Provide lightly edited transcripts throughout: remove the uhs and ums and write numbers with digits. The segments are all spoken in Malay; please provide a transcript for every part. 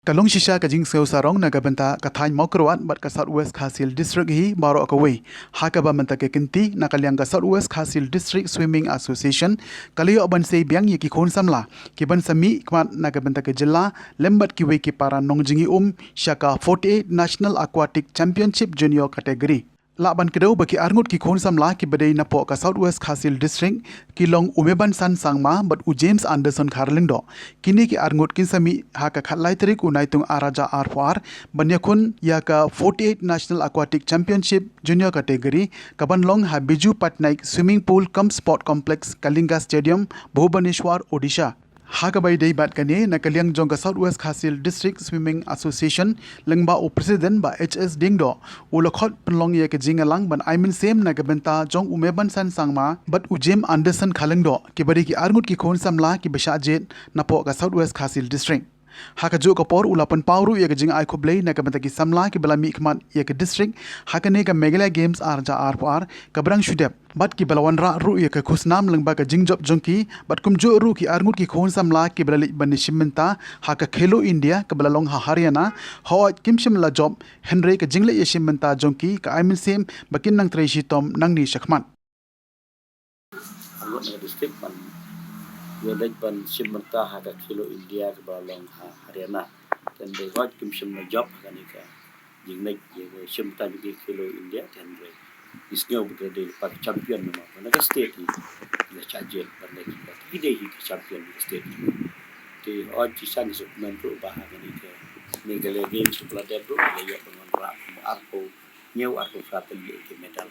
Kalong shisha ka jing seu sarong na gabenta ka thain mokroat bat ka Southwest Khasil District hi baro ka we ha ka ba menta ke kinti na kalyang ka Southwest Khasil District Swimming Association kaliyo ban sei biang yi ki khon samla ki ban sami kmat na gabenta ke jilla lembat ki we ki para nongjingi shaka 48 National Aquatic Championship Junior category Laban kedau bagi arngut ki khon samla ki badai napo ka Southwest Khasil District ki long Mebansan sangma but u James Anderson Kharlingdo kini ki arngut kin sami ha ka khatlai tarik unaitung araja Mawphor banyakun ya ka 48 National Aquatic Championship Junior category kaban long ha Biju Patnaik Swimming Pool cum Sport Complex Kalinga Stadium Bhubaneswar Odisha Hakabai day bat kani na kalyang jong ka Southwest Khasil District Swimming Association lengba o president ba HS Dingdo ulokhot penlong ye ke jingalang ban I mean same na gabenta jong Mebansan sangma but Jem Anderson Khalengdo ki bari ki arngut ki khon samla ki besha jet na po ka Southwest Khasil District haka jo kapor ulapan pawru ye ke jing ai khoblei na gabenta ki samla ki bala mi khmat ye ke district haka ne ka Megala Games arja Mawphor kabrang shudep bat ki balawan ra ru ye ke khusnam lengba ka jingjob jongki bat kum jo ru ki arngut ki khon samla ki bala li ban shimenta haka Khelo India ka bala long ha Haryana ho kim shimla job Henry ka jingle ye shimenta jongki ka I mean same bakin nang treshi tom nang ni shakman district ban leit ban shimenta ha ka Khelo India ke balong ha Haryana dan de wat kim shimna job kan ka jingle ye shimenta di Khelo India dan de isnyo de pak champion na ka state ni chaje ban de ki de hi champion di state te ot chi sang su men ru ba ha ni ke ni ke le game su pla de ru le yo ban ra arpo nyeu arpo fatel ye ke medal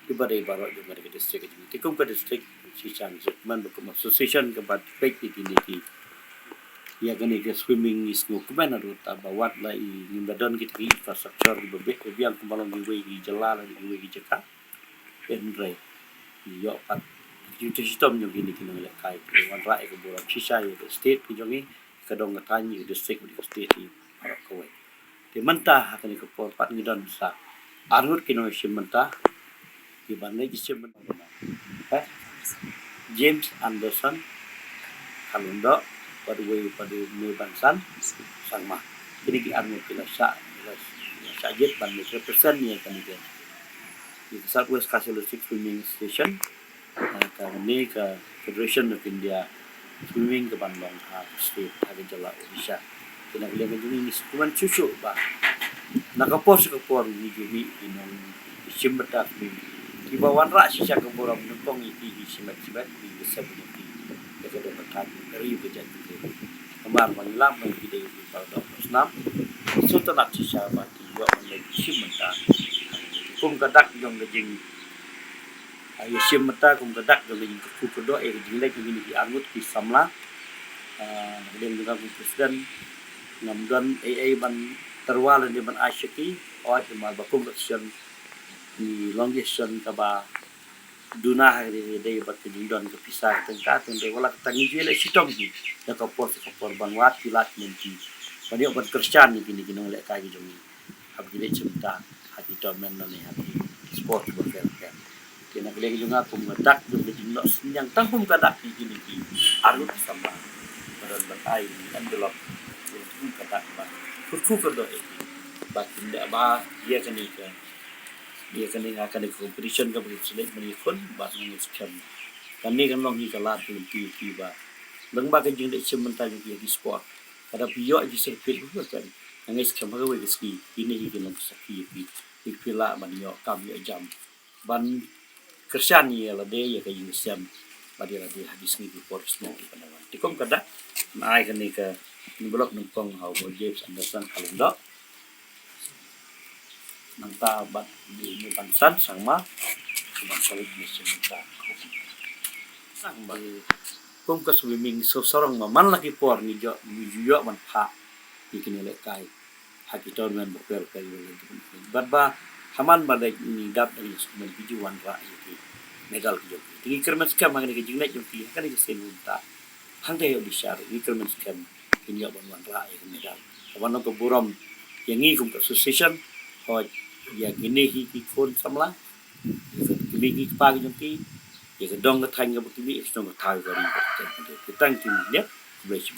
iba de baro de mer ke district ni tikum ka district si sang su men ko association ke bat pek ti ki ya gani ke swimming is no kumana ru ta ba wat la I ni badan ki infrastructure di be ko biang kumalong ni we hi jala la ni we hi jaka enre yo pat yuti sistem yo gini ki nang le kai wan ra ke bora shisha ye state ki jongi ka dong ka tan ni district di state ni ara ko we te manta ha kan ko por pat ni don sa arut ki no shimenta ki ban le shimenta James Anderson Kalundo pada Mebansan sangma jadi ki arngut ki la jet ban le represent ni kan ni di Southwest Khasil District Swimming Station ka ni ka Federation of India Swimming ke Bandung ha state ha jala Odisha kena le ni kuman cucu ba nakapor ni jumi inong simbata ni di bawan ra sisa ke boram numpong iki simat di sebut di ke do makan dari bejan di kemar mangilam di di pada snap suta nak sisa ba di yo le simbata kum kadak jong gejing ayo simbata kum kadak jong gejing ku do jing le ki ni angut ki samla dan juga presiden ngamdan ban terwal di ban asyiki ot mal bakum action ni longation ka ba dunah de bat ke dindon ke pisah tengka tende wala tangi jele sitom ki da ka por ban wat pilat menti pani obat Kristen ni kini kinong le kai jomi habile cimta hati to men ni hati sport berkel kena gele juga kum ngadak dum de no yang tangkum kadak ki kini ki arut sama baran batai endelop kum kadak ba kurku kerdo ba tindak ba dia kini akan di competition ka select menikun ba ng scam kani kan long hi kalat belum ti ba lang ba kan jing de cimenta di sport kada piyo di circuit ko kan ang scam ha we ski ini hi kan ski pi pila man yo kam yo jam ban kersan ni la de ya ka jing scam ba dia di hadis ni di force ni panawan tikom kada mai kan ni ka ni blok numpong how James Anderson Kalundo nanta bat di Mebansan sangma cuma solid mission kita sangma kum ka swimming so sorong man lagi por ni jo man pha ikin le kai hakiton man bokel kai bat ba haman badai ni dap ni men bijuan ra iki medal ki jo tingi kermen skam mang ni jingne jo ki kan ni senunta hangde yo disar ni kermen skam ini yo ban ra iki medal wan ko buram yang ni kum association ho ya gini hi khon samla kini hi pagi jongki ya dong ka thang ka bukti ni extong ka thai gari ka tang ki ne blech